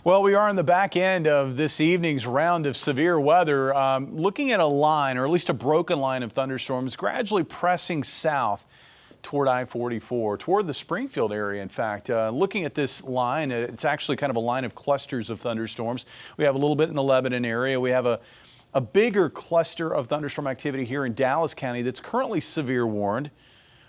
Well, we are on the back end of this evening's round of severe weather, looking at a line, or at least a broken line of thunderstorms, gradually pressing south toward I-44, toward the Springfield area. In fact, looking at this line, it's actually kind of a line of clusters of thunderstorms. We have a little bit in the Lebanon area. We have a bigger cluster of thunderstorm activity here in Dallas County that's currently severe warned,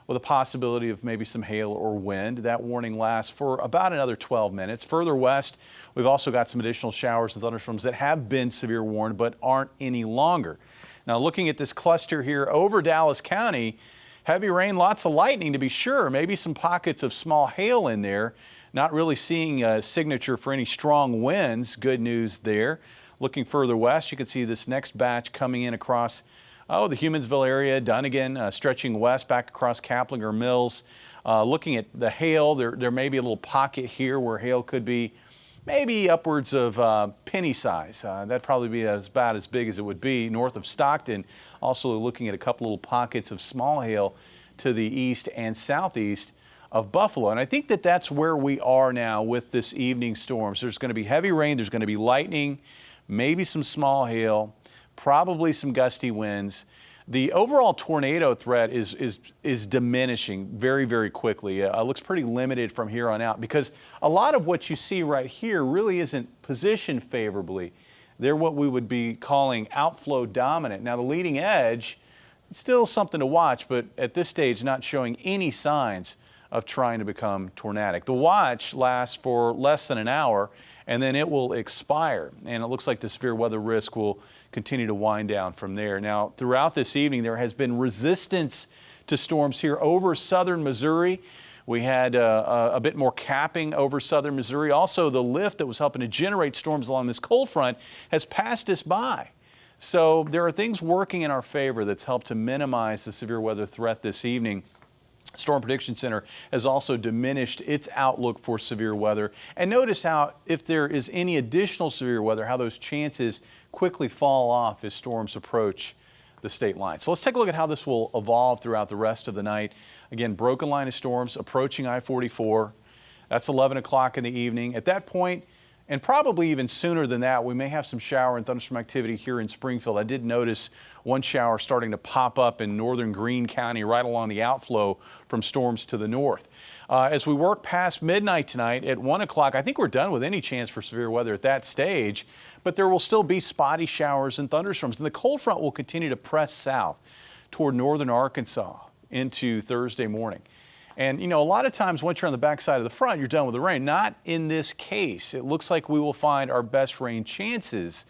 with a possibility of maybe some hail or wind. That warning lasts for about another 12 minutes. Further west, we've also got some additional showers and thunderstorms that have been severe warned but aren't any longer. Now, looking at this cluster here over Dallas County, heavy rain, lots of lightning to be sure, maybe some pockets of small hail in there. Not really seeing a signature for any strong winds. Good news there. Looking further west, you can see this next batch coming in across the Humansville area, Dunnigan, stretching west back across Kaplinger Mills. Looking at the hail, there may be a little pocket here where hail could be maybe upwards of penny size. That'd probably be about as big as it would be north of Stockton. Also looking at a couple little pockets of small hail to the east and southeast of Buffalo. And I think that that's where we are now with this evening storms. There's going to be heavy rain, there's going to be lightning, maybe some small hail, probably some gusty winds. The overall tornado threat is diminishing very, very quickly. Looks pretty limited from here on out because a lot of what you see right here really isn't positioned favorably. They're what we would be calling outflow dominant. Now, the leading edge, still something to watch, but at this stage not showing any signs of trying to become tornadic. The watch lasts for less than an hour and then it will expire. And it looks like the severe weather risk will continue to wind down from there. Now, throughout this evening, there has been resistance to storms here over southern Missouri. We had a bit more capping over southern Missouri. Also, the lift that was helping to generate storms along this cold front has passed us by. So there are things working in our favor that's helped to minimize the severe weather threat this evening. Storm Prediction Center has also diminished its outlook for severe weather. And notice how, if there is any additional severe weather, how those chances quickly fall off as storms approach the state line. So let's take a look at how this will evolve throughout the rest of the night. Again, broken line of storms approaching I-44. That's 11 o'clock in the evening. At that point, and probably even sooner than that, we may have some shower and thunderstorm activity here in Springfield. I did notice one shower starting to pop up in northern Greene County right along the outflow from storms to the north. As we work past midnight tonight at 1 o'clock, I think we're done with any chance for severe weather at that stage, but there will still be spotty showers and thunderstorms. And the cold front will continue to press south toward northern Arkansas into Thursday morning. And, you know, a lot of times once you're on the backside of the front, you're done with the rain. Not in this case. It looks like we will find our best rain chances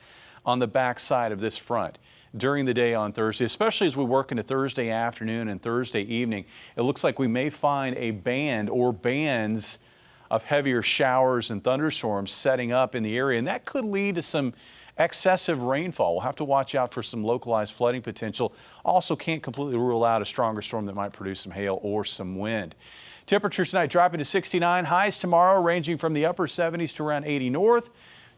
on the backside of this front during the day on Thursday, especially as we work into Thursday afternoon and Thursday evening. It looks like we may find a band or bands of heavier showers and thunderstorms setting up in the area, and that could lead to some excessive rainfall. We'll have to watch out for some localized flooding potential. Also can't completely rule out a stronger storm that might produce some hail or some wind. Temperatures tonight dropping to 69. Highs tomorrow ranging from the upper 70s to around 80 north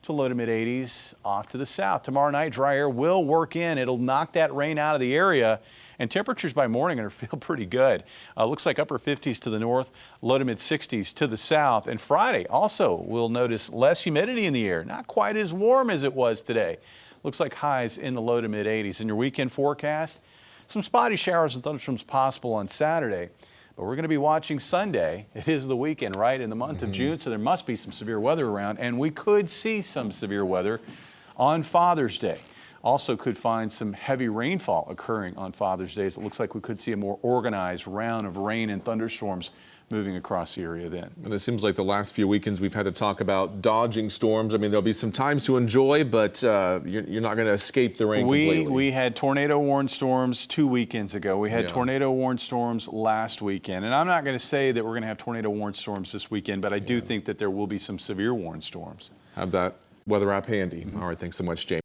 to low to mid 80s off to the south. Tomorrow night, dry air will work in. It'll knock that rain out of the area, and temperatures by morning are going to feel pretty good. Looks like upper 50s to the north, low to mid 60s to the south. And Friday also we'll notice less humidity in the air, not quite as warm as it was today. Looks like highs in the low to mid 80s. In your weekend forecast, some spotty showers and thunderstorms possible on Saturday. But we're going to be watching Sunday. It is the weekend, right, in the month of June, so there must be some severe weather around, and we could see some severe weather on Father's Day. Also could find some heavy rainfall occurring on Father's Day. It looks like we could see a more organized round of rain and thunderstorms moving across the area then. And it seems like the last few weekends we've had to talk about dodging storms. I mean, there'll be some times to enjoy, but you're not going to escape the rain completely. We had tornado-warned storms 2 weekends ago. We had tornado-warned storms last weekend. And I'm not going to say that we're going to have tornado-warned storms this weekend, but I do think that there will be some severe warned storms. Have that weather app handy. All right, thanks so much, James.